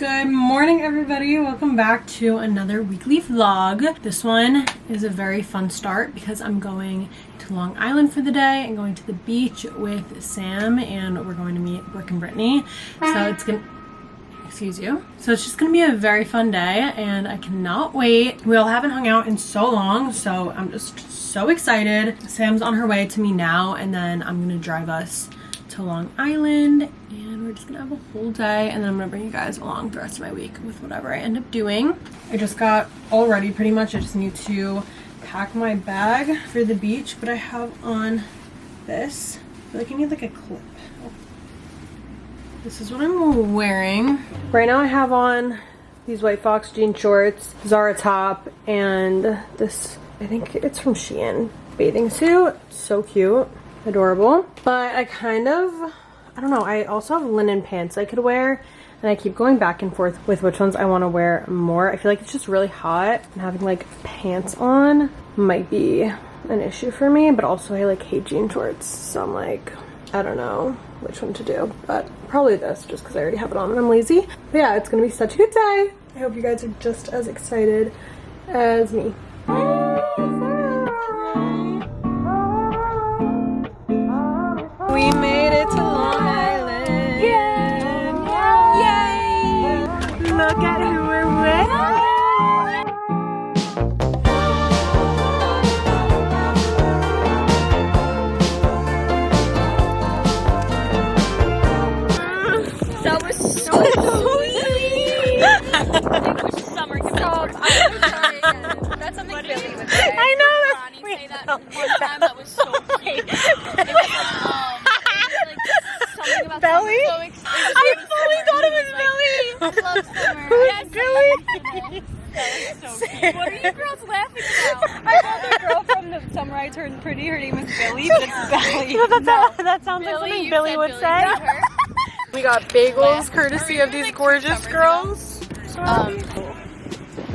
Good morning, everybody. Welcome back to another weekly vlog. This one is a very fun start because I'm going to Long Island for the day and going to the beach with Sam, and we're going to meet Brooke and Brittany. So it's gonna, excuse you. So it's just gonna be a very fun day and I cannot wait. We all haven't hung out in so long, so I'm just so excited. Sam's on her way to me now, and then I'm gonna drive us to Long Island, and we're just gonna have a whole day, and then I'm gonna bring you guys along the rest of my week with whatever I end up doing. I just got all ready pretty much. I just need to pack my bag for the beach, but I have on this. I feel like I need like a clip. Oh. This is what I'm wearing. Right now I have on these White Fox jean shorts, Zara top, and this, I think it's from Shein, bathing suit. So cute. Adorable. But I kind of, I don't know, I also have linen pants I could wear, and I keep going back and forth with which ones I want to wear more. I feel like it's just really hot, and having like pants on might be an issue for me, but also I like hate jean shorts, so I'm like, I don't know which one to do, but probably this, just because I already have it on and I'm lazy. But yeah, it's gonna be such a good day. I hope you guys are just as excited as me. We made it to Long Island. Yay! Yay! Look at who we're with. That was so sweet. It was summer. Stop. I'm sorry. That's something Billy would say. I know. Ronnie say that one time. That was so cute. It was something about Belly? So I fully thought it was Billy. I love summer. Yes, Billy? That was so cute. What are you girls laughing about? I saw the girl from the Summer I Turned Pretty. Her name is Billy, but it's Belly. That sounds like something Billy would say. We got bagels Last courtzy of these gorgeous girls.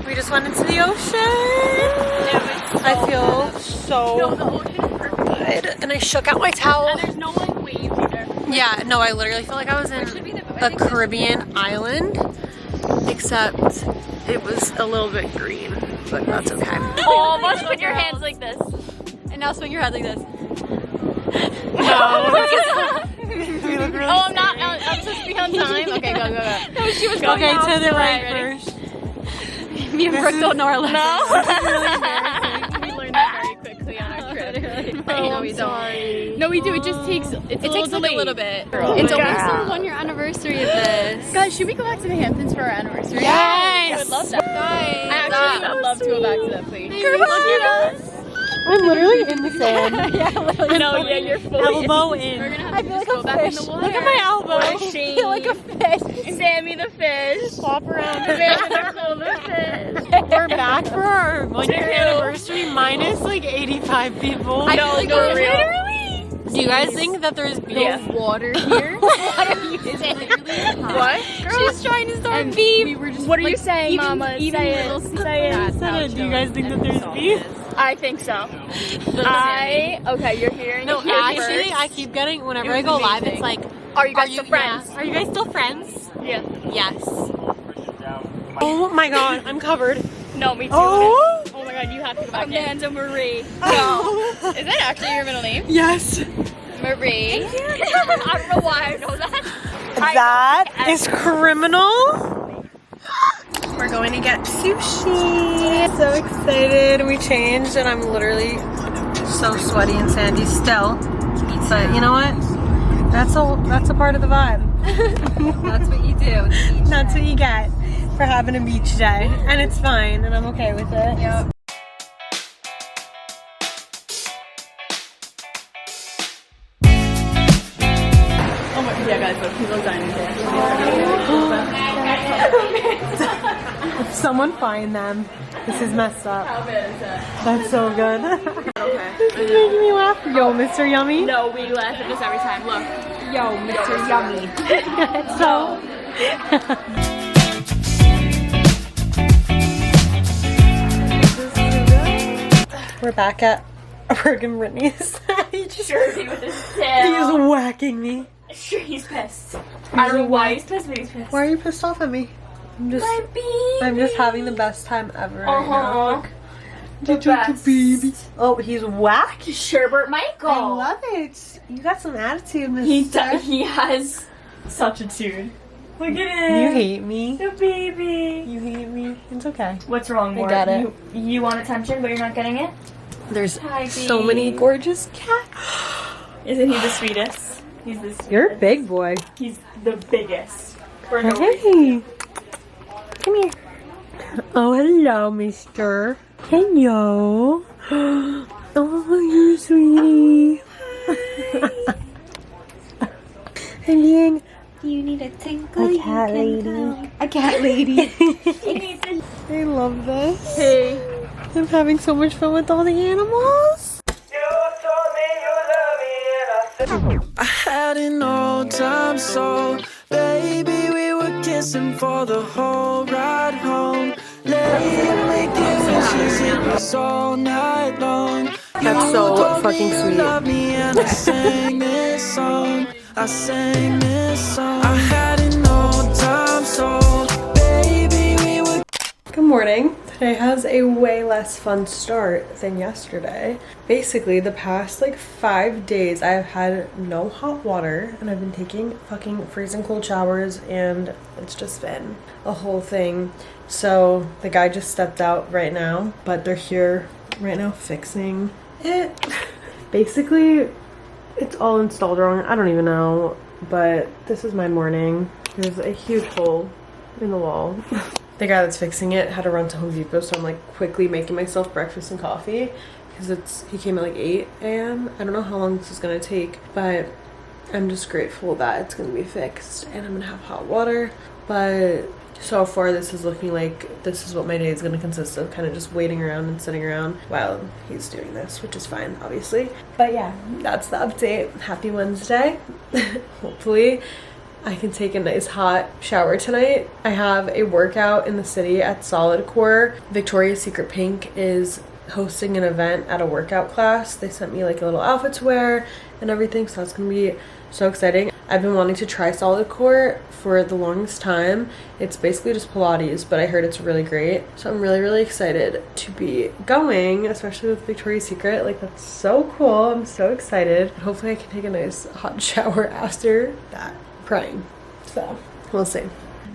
We just went into the ocean. I feel so good. And I shook out my towel. And there's no like waves either. Yeah, no, I literally feel like I was in a Caribbean island, except it was a little bit green, but that's okay. Oh, watch, put your hands like this. And now swing your head like this. No. Oh, I'm not. I'm supposed to be on time. Okay, go. No, she was going Okay, to the right ready? first. Me and Brooke don't know our lessons. No. We learned that very quickly on our trip. No, we don't. No, we do. It just takes. It takes like a little bit. It's almost the 1 year anniversary of this. Guys, should we go back to the Hamptons for our anniversary? Yes. I would love that. Nice. I actually would love to go back to that place. Look at us. I'm literally in the sand. Yeah, literally. No, yeah, you're fully elbow in. We're gonna have to just go back in the water. Look at my elbow. I feel like a fish. Sammy the fish. Flop around. the fish. We're back for our 1 year anniversary minus like 85 people. I know, like literally. Do you guys think that there's water here? What are you saying? What? She's trying to start beef. We were just, what are you saying, Mama? Even say it. Do you guys think that there's beef? I think so. Okay, you're here. No, actually, I keep getting, whenever I go live, it's like, are you guys still friends? Yeah. Are you guys still friends? Yeah. Yes. Oh my god, I'm covered. No, me too. Oh, Oh my god, you have to go back Amanda Marie. No. Is that actually your middle name? yes. Marie. I don't know why I know that. That is criminal. We're going to get sushi. So excited. We changed and I'm literally so sweaty and sandy still. But you know what? That's a part of the vibe. That's what you do. That's what you get for having a beach day. And it's fine and I'm okay with it. Yep. Oh my, yeah guys, look, he's dining there. If someone find them, this is messed up. How bad is that? That's so good. Okay. This is making me laugh. Yo, Mr. Yummy. No, we laugh at this every time. Look. Yo, Mr. Yummy. So. We're back at Brooke and Brittany's. Jersey with his He tail. is whacking me. Sure, he's pissed. I don't know why he's pissed, but he's pissed. Why are you pissed off at me? I'm just having the best time ever right now. The best. Baby. Oh, he's whack. Sherbert Michael. I love it. You got some attitude, He mister. he has such attitude. Look at him. You hate me. The baby. You hate me. It's okay. What's wrong, Mort? I get it. You want attention, but you're not getting it? There's Hi, so babe. many gorgeous cats. Isn't he the sweetest? He's the sweetest. You're a big boy. He's the biggest. For no reason. Hey. Come here. Oh, hello, mister. Hello. Oh, you're a sweetie. Hello. You need a tinkle. A cat lady. A cat lady. I love this. Hey. I'm having so much fun with all the animals. I had an old time soul, baby, we were kissing for the whole ride home. Lately, kisses, it was all night long. That's so fucking sweet. Love me and I sang this song. I sang this song. I had an old time soul, baby, we were. Good morning. Today has a way less fun start than yesterday. Basically, the past like 5 days I've had no hot water and I've been taking fucking freezing cold showers and it's just been a whole thing. So the guy just stepped out right now, but they're here right now fixing it. Basically, it's all installed wrong. I don't even know, but this is my morning. There's a huge hole in the wall. The guy that's fixing it had to run to Home Depot, so I'm like quickly making myself breakfast and coffee because he came at like 8 a.m. I don't know how long this is gonna take, but I'm just grateful that it's gonna be fixed and I'm gonna have hot water. But so far this is looking like this is what my day is gonna consist of, kind of just waiting around and sitting around while he's doing this, which is fine obviously. But yeah, that's the update. Happy Wednesday. Hopefully I can take a nice hot shower tonight. I have a workout in the city at Solid Core. Victoria's Secret Pink is hosting an event at a workout class. They sent me like a little outfit to wear and everything, so that's gonna be so exciting. I've been wanting to try Solid Core for the longest time. It's basically just Pilates, but I heard it's really great. So I'm really excited to be going, especially with Victoria's Secret. Like, that's so cool. I'm so excited. Hopefully I can take a nice hot shower after that. Crying, so we'll see.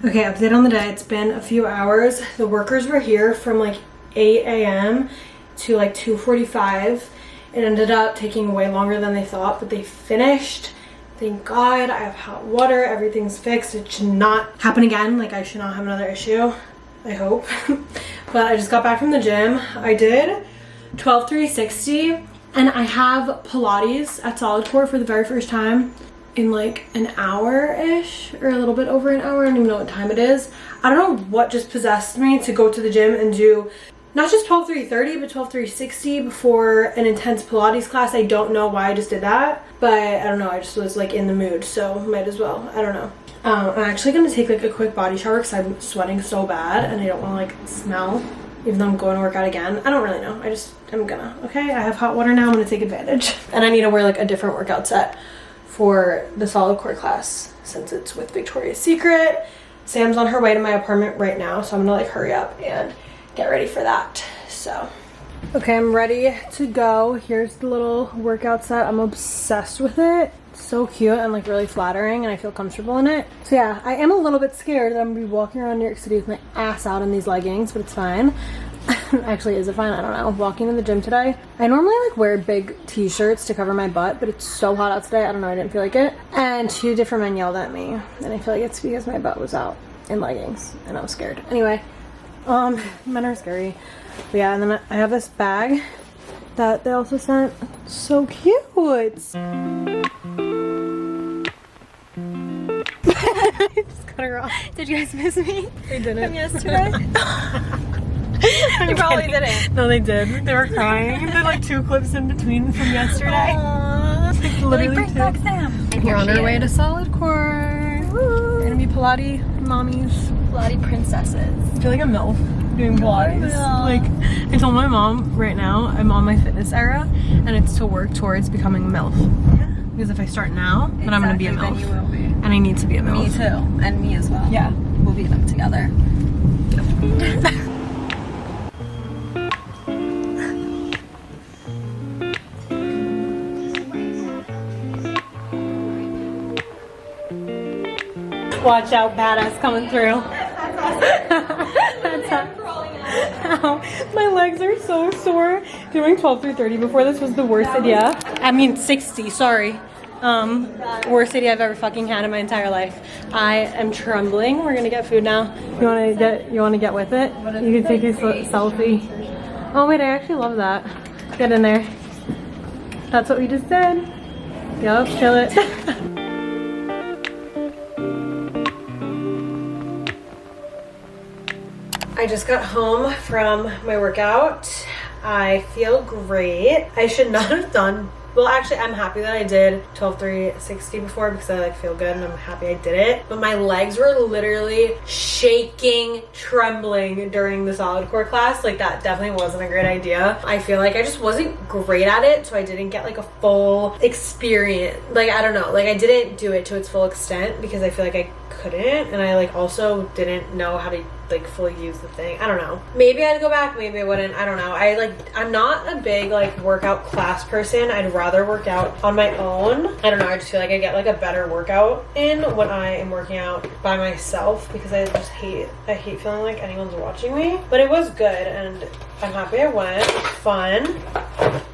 Okay, update on the day. It's been a few hours. The workers were here from like 8 a.m. to like 2:45. It ended up taking way longer than they thought, but they finished. Thank God. I have hot water. Everything's fixed. It should not happen again. Like, I should not have another issue, I hope. But I just got back from the gym. I did 12 360 and I have Pilates at Solid Core for the very first time in like an hour-ish or a little bit over an hour. I don't even know what time it is. I don't know what just possessed me to go to the gym and do not just 12 330 but 12 360 before an intense Pilates class. I don't know why I just did that, but I don't know, I just was like in the mood, so might as well. I don't know. I'm actually gonna take like a quick body shower because I'm sweating so bad and I don't want to like smell even though I'm going to work out again. I don't really know. I'm gonna. Okay, I have hot water now. I'm gonna take advantage. And I need to wear like a different workout set for the Solid Core class since it's with Victoria's Secret. Sam's on her way to my apartment right now, so I'm gonna like hurry up and get ready for that. So okay, I'm ready to go. Here's the little workout set. I'm obsessed with it. It's so cute and like really flattering and I feel comfortable in it. So yeah, I am a little bit scared that I'm gonna be walking around New York City with my ass out in these leggings, but it's fine. Actually, is it fine? I don't know. Walking to the gym today, I normally like wear big t-shirts to cover my butt, but it's so hot out today. I don't know, I didn't feel like it. And 2 different men yelled at me and I feel like it's because my butt was out in leggings and I was scared. Anyway, men are scary. But yeah, and then I have this bag that they also sent. So cute. I just cut her off. Did you guys miss me? They didn't. From yesterday? You probably didn't. No, they did. They were crying. They're like 2 clips in between from yesterday. Aww. Like literally bring 2. back Sam. And We're on our way to Solid Core. Woo. We're gonna be Pilates mommies. Pilates princesses. I feel like a MILF doing Pilates. Yeah. Like, I told my mom right now I'm on my fitness era and it's to work towards becoming a MILF. Yeah. Because if I start now, then I'm gonna be a MILF. Then you will be. And I need to be a MILF. Me too. And me as well. Yeah. we'll be up together. Watch out, badass coming through. That's how. My legs are so sore. Doing 12 through 30 before this was the worst idea. I mean 60, sorry. Worst idea I've ever fucking had in my entire life. I am trembling. We're gonna get food now. You wanna get with it? You can take a selfie. Oh wait, I actually love that. Get in there. That's what we just did. Yup, chill it. I just got home from my workout. I feel great. I should not have done, well actually I'm happy that I did 12-3-60 before because I like feel good and I'm happy I did it. But my legs were literally shaking, trembling during the solid core class. Like that definitely wasn't a great idea. I feel like I just wasn't great at it, so I didn't get like a full experience. Like I don't know, like I didn't do it to its full extent because I feel like I couldn't, and I like also didn't know how to like fully use the thing. I don't know, maybe I'd go back, maybe I wouldn't. I don't know. I'm not a big like workout class person. I'd rather work out on my own. I don't know, I just feel like I get like a better workout in when I am working out by myself because I hate feeling like anyone's watching me. But it was good and I'm happy I went. It was fun.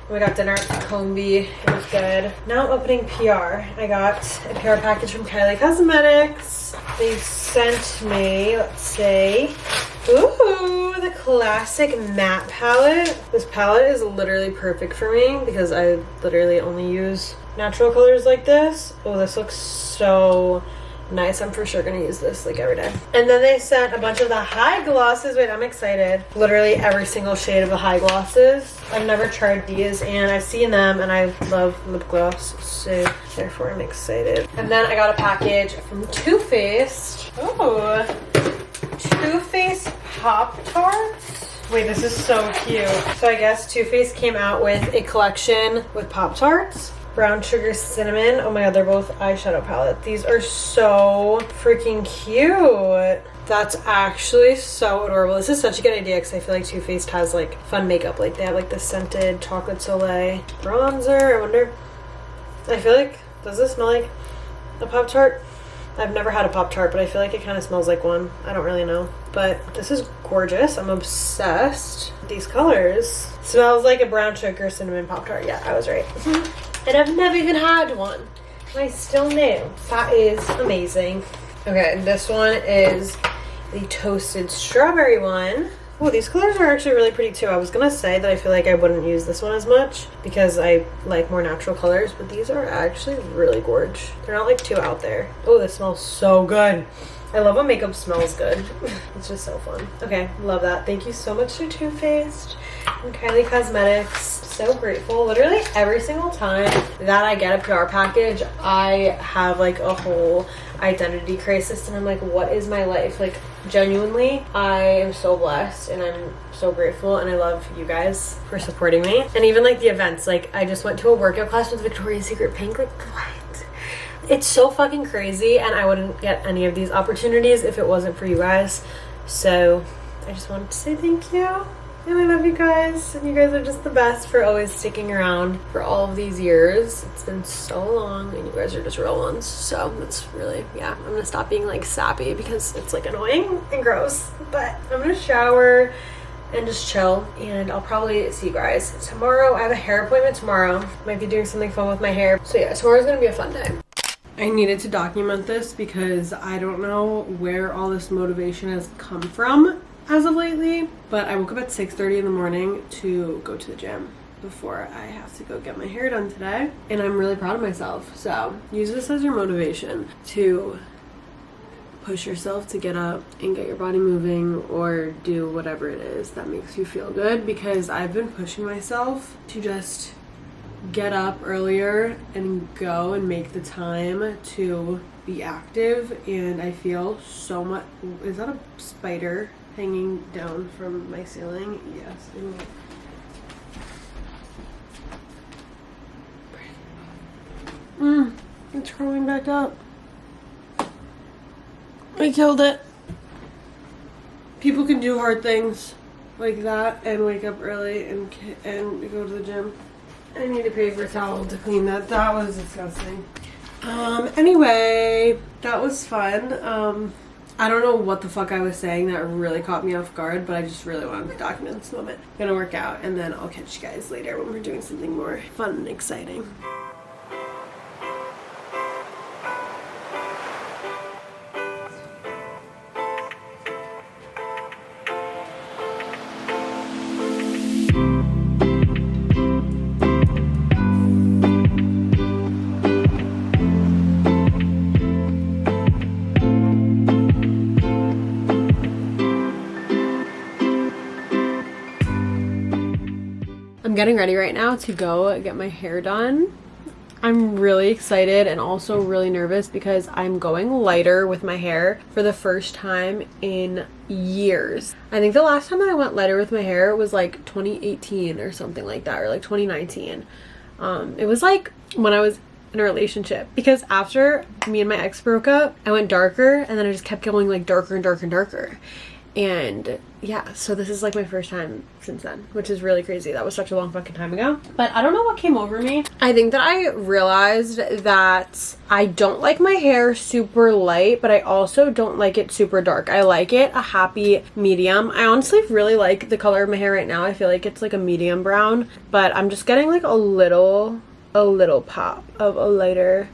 We got dinner at Combi. It was good. Now I'm opening PR. I got a PR package from Kylie Cosmetics. They sent me, let's see, ooh, the classic matte palette. This palette is literally perfect for me because I literally only use natural colors like this. Oh, this looks so nice. I'm for sure gonna use this like every day. And then they sent a bunch of the high glosses. Wait, I'm excited. Literally every single shade of the high glosses. I've never tried these and I've seen them and I love lip gloss, so therefore I'm excited. And then I got a package from Too Faced. Oh, Too Faced Pop Tarts. Wait, this is so cute. So I guess Too Faced came out with a collection with Pop Tarts. Brown Sugar Cinnamon. Oh my god, they're both eyeshadow palette. These are so freaking cute. That's actually so adorable. This is such a good idea because I feel like Too Faced has like fun makeup. Like they have like the scented Chocolate Soleil bronzer. I wonder, I feel like, does this smell like a Pop-Tart? I've never had a Pop-Tart, but I feel like it kind of smells like one. I don't really know. But this is gorgeous. I'm obsessed with these colors. Smells like a Brown Sugar Cinnamon Pop-Tart. Yeah, I was right. And I've never even had one. And I still knew. That is amazing. Okay, this one is the Toasted Strawberry one. Oh, these colors are actually really pretty too. I was gonna say that I feel like I wouldn't use this one as much because I like more natural colors, but these are actually really gorgeous. They're not like too out there. Oh, this smells so good. I love when makeup smells good. It's just so fun. Okay, love that. Thank you so much to Too Faced and Kylie Cosmetics. So grateful. Literally every single time that I get a PR package, I have like a whole identity crisis and I'm like, what is my life? Like genuinely, I am so blessed and I'm so grateful and I love you guys for supporting me. And even like the events, like I just went to a workout class with Victoria's Secret Pink. Like what? It's so fucking crazy and I wouldn't get any of these opportunities if it wasn't for you guys. So I just wanted to say thank you. And I love you guys. And you guys are just the best for always sticking around for all of these years. It's been so long and you guys are just real ones. So it's really, yeah, I'm gonna stop being like sappy because it's like annoying and gross. But I'm gonna shower and just chill and I'll probably see you guys tomorrow. I have a hair appointment tomorrow. Might be doing something fun with my hair. So yeah, tomorrow's gonna be a fun day. I needed to document this because I don't know where all this motivation has come from as of lately, but I woke up at 6:30 in the morning to go to the gym before I have to go get my hair done today, and I'm really proud of myself. So use this as your motivation to push yourself to get up and get your body moving or do whatever it is that makes you feel good, because I've been pushing myself to just get up earlier and go and make the time to be active, and I feel so much. Is that a spider hanging down from my ceiling? Yes. It's crawling back up. I killed it. people can do hard things like that and wake up early and go to the gym. I need a paper towel to clean that. That was disgusting. Anyway, that was fun. I don't know what the fuck I was saying that really caught me off guard, but I just really wanted to document this moment. I'm gonna work out and then I'll catch you guys later when we're doing something more fun and exciting. I'm getting ready right now to go get my hair done. I'm really excited and also really nervous because I'm going lighter with my hair for the first time in years. I think the last time I went lighter with my hair was like 2018 or something like that, or like 2019. It was like when I was in a relationship, because after me and my ex broke up, I went darker and then I just kept going like darker and darker and darker. And yeah, so this is like my first time since then, which is really crazy. That was such a long fucking time ago. But I don't know what came over me. I think that I realized that I don't like my hair super light, but I also don't like it super dark. I like it a happy medium. I honestly really like the color of my hair right now. I feel like it's like a medium brown, but I'm just getting like a little pop of a lighter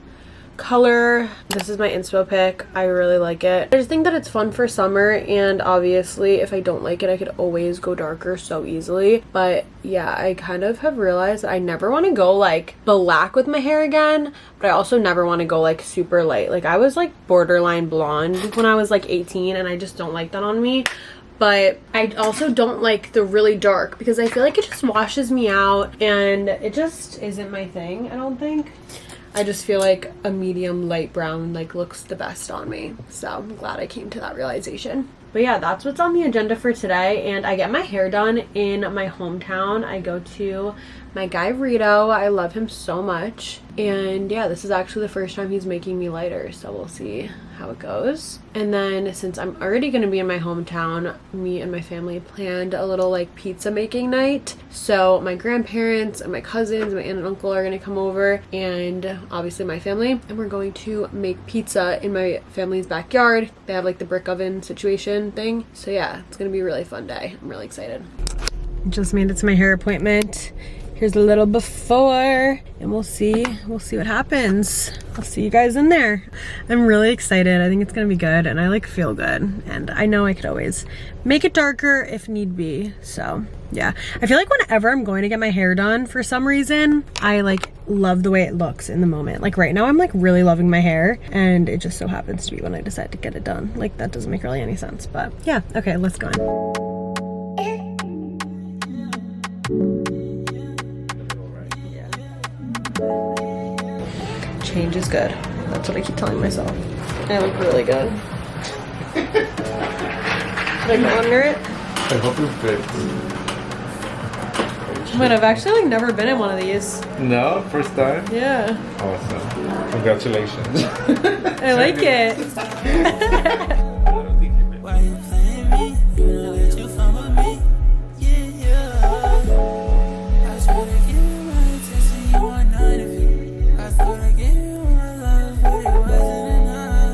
color. This is my inspo pick. I really like it. I just think that it's fun for summer, and obviously if I don't like it I could always go darker so easily. But yeah, I kind of have realized that I never want to go like black with my hair again, but I also never want to go like super light. Like I was like borderline blonde when I was like 18 and I just don't like that on me. But I also don't like the really dark because I feel like it just washes me out and it just isn't my thing, I don't think. I just feel like a medium light brown like looks the best on me. So I'm glad I came to that realization. But yeah, that's what's on the agenda for today. And I get my hair done in my hometown. I go to my guy Rito. I love him so much. And yeah, this is actually the first time he's making me lighter, so we'll see how it goes. And then since I'm already going to be in my hometown, me and my family planned a little like pizza making night. So my grandparents and my cousins, my aunt and uncle are going to come over, and obviously my family, and we're going to make pizza in my family's backyard. They have like the brick oven situation thing. So yeah, it's going to be a really fun day. I'm really excited. Just made it to my hair appointment. Here's a little before, and we'll see what happens. I'll see you guys in there. I'm really excited. I think it's gonna be good, and I like feel good, and I know I could always make it darker if need be. So yeah, I feel like whenever I'm going to get my hair done, for some reason I like love the way it looks in the moment. Like right now I'm like really loving my hair, and it just so happens to be when I decide to get it done. Like that doesn't make really any sense, but yeah. Okay, let's go on. Change is good. That's what I keep telling myself. I look really good. Did I go under it? I hope it's good. But I've actually like never been in one of these. No? First time? Yeah. Awesome. Congratulations. I like it. Why you playing me? You know that you fun with me. Yeah. I try to give you my attention, you want none of it. I thought I gave you my love, but it wasn't enough.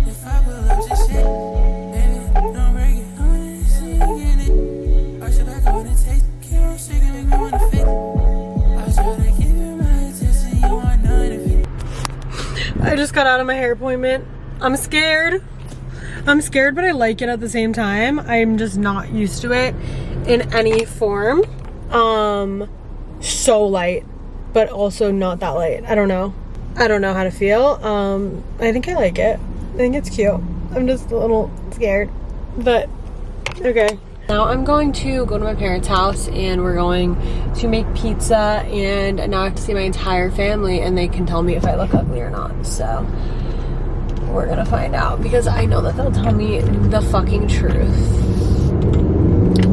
If I pull up, just shit, baby, don't break it. I wanna see you get it. Arch your back, I wanna taste. Keep on shaking, make me wanna fit. I try to give you my attention, you want none of it. I just got out of my hair appointment. I'm scared. I'm scared, but I like it at the same time. I'm just not used to it in any form. So light, but also not that light. I don't know how to feel. I think I like it. I think it's cute. I'm just a little scared, but okay. Now I'm going to go to my parents' house, and we're going to make pizza, and now I have to see my entire family, and they can tell me if I look ugly or not. So we're gonna find out, because I know that they'll tell me the fucking truth.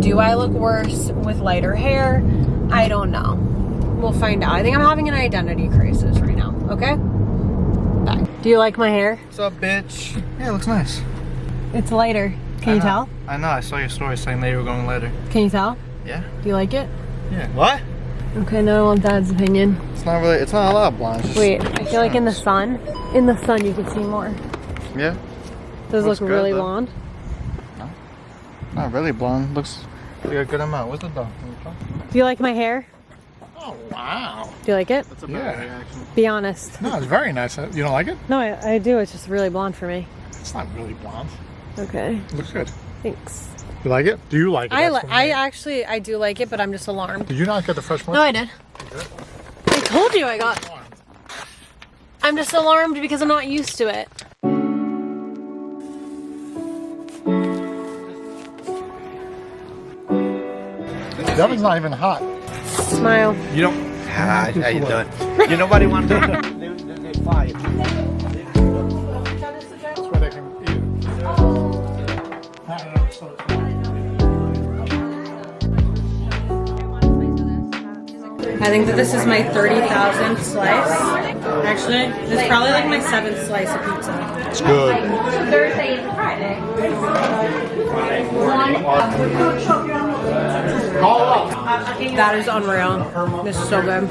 Do I look worse with lighter hair? I don't know. We'll find out. I think I'm having an identity crisis right now, okay? back. Do you like my hair? What's up, bitch? Yeah, it looks nice. It's lighter. Can you tell? I know. I saw your story saying that you were going later. Can you tell? Yeah. Do you like it? Yeah. What? Okay, now I want Dad's opinion. It's not really. It's not a lot blonde. It's just, Wait, I feel like in the sun you can see more. Yeah. Does it look good, really though. blonde? No. Not really blonde. Looks like a good amount. What's the dog? Do you like my hair? Oh wow. Do you like it? That's a bad reaction. Be honest. No, it's very nice. You don't like it? No, I do. It's just really blonde for me. It's not really blonde. Okay. It looks good. Thanks. You like it? Do you like it? I do like it, but I'm just alarmed. Did you not get the fresh one? No, I did. I told you I got. I'm just alarmed because I'm not used to it. The oven's not even hot. Smile. You don't. How you doing? You nobody want to. They fight. That's where they can eat I think that this is my 30,000th slice. Actually, this is probably like my 7th slice of pizza. It's good. Thursday and Friday. That is unreal. This is so good.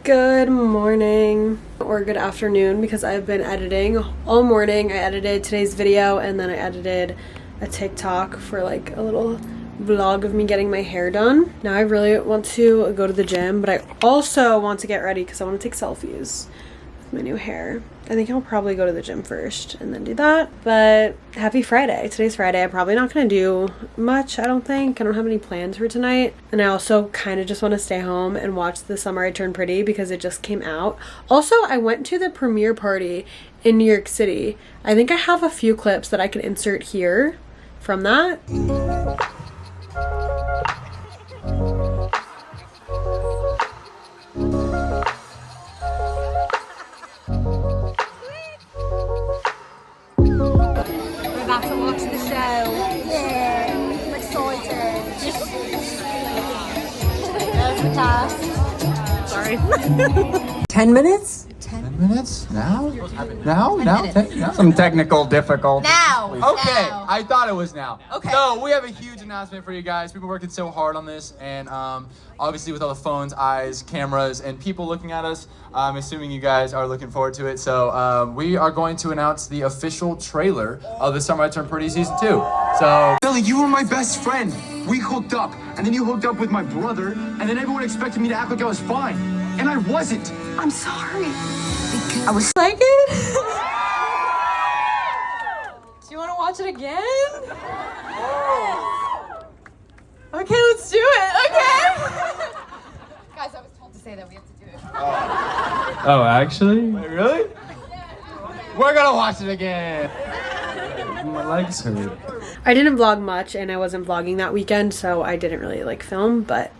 Good morning or good afternoon because I've been editing all morning. I edited today's video and then I edited a TikTok for like a little vlog of me getting my hair done. Now I really want to go to the gym, but I also want to get ready because I want to take selfies with my new hair. I think I'll probably go to the gym first and then do that. But happy Friday. Today's Friday. I'm probably not going to do much, I don't think. I don't have any plans for tonight. And I also kind of just want to stay home and watch The Summer I Turned Pretty because it just came out. Also, I went to the premiere party in New York City. I think I have a few clips that I can insert here from that. We're about to watch the show. Yeah, I'm excited. There's the cast. Sorry. 10 minutes? 10 minutes? Now? Now? Some technical difficulty. Now. Okay, Now. I thought it was now. Okay. So we have a huge announcement for you guys. We've been working so hard on this, and obviously with all the phones, eyes, cameras, and people looking at us, I'm assuming you guys are looking forward to it. So we are going to announce the official trailer of The Summer I Turned Pretty Season 2. So Billy, you were my best friend. We hooked up, and then you hooked up with my brother, and then everyone expected me to act like I was fine, and I wasn't. I'm sorry. I was like it. Do you want to watch it again? Okay, let's do it. Okay. Guys, I was told to say that we have to do it. Oh, actually? Wait, really? We're gonna watch it again. My legs hurt. I didn't vlog much and I wasn't vlogging that weekend, so I didn't really like film, but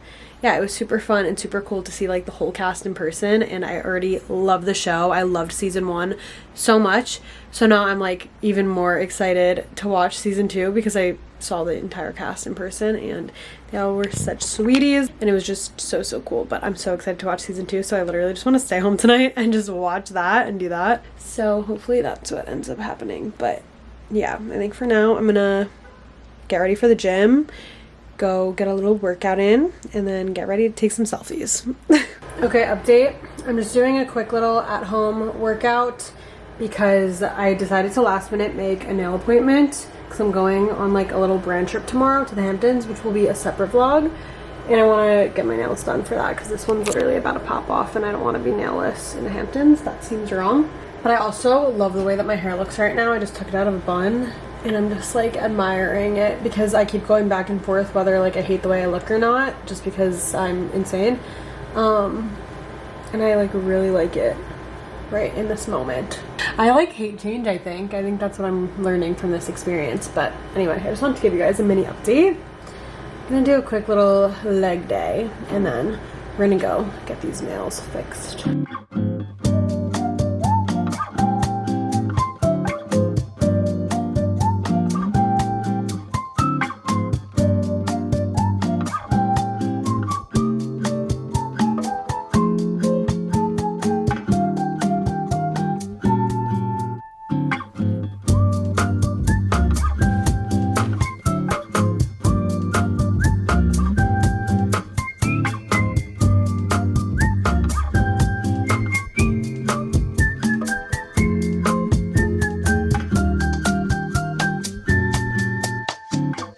yeah, it was super fun and super cool to see like the whole cast in person, and I already love the show. I loved season 1 so much, so now I'm like even more excited to watch season 2 because I saw the entire cast in person and they all were such sweeties and it was just so cool. But I'm so excited to watch season 2, so I literally just want to stay home tonight and just watch that and do that. So hopefully that's what ends up happening. But yeah, I think for now I'm gonna get ready for the gym, go get a little workout in, and then get ready to take some selfies. Okay, update. I'm just doing a quick little at-home workout because I decided to last minute make a nail appointment because I'm going on like a little brand trip tomorrow to the Hamptons, which will be a separate vlog, and I want to get my nails done for that because this one's literally about to pop off and I don't want to be nailless in the Hamptons. That seems wrong. But I also love the way that my hair looks right now. I just took it out of a bun and I'm just like admiring it because I keep going back and forth whether like I hate the way I look or not, just because I'm insane. And I like really like it right in this moment. I like hate change, I think that's what I'm learning from this experience. But anyway, I just wanted to give you guys a mini update. I'm gonna do a quick little leg day and then we're gonna go get these nails fixed.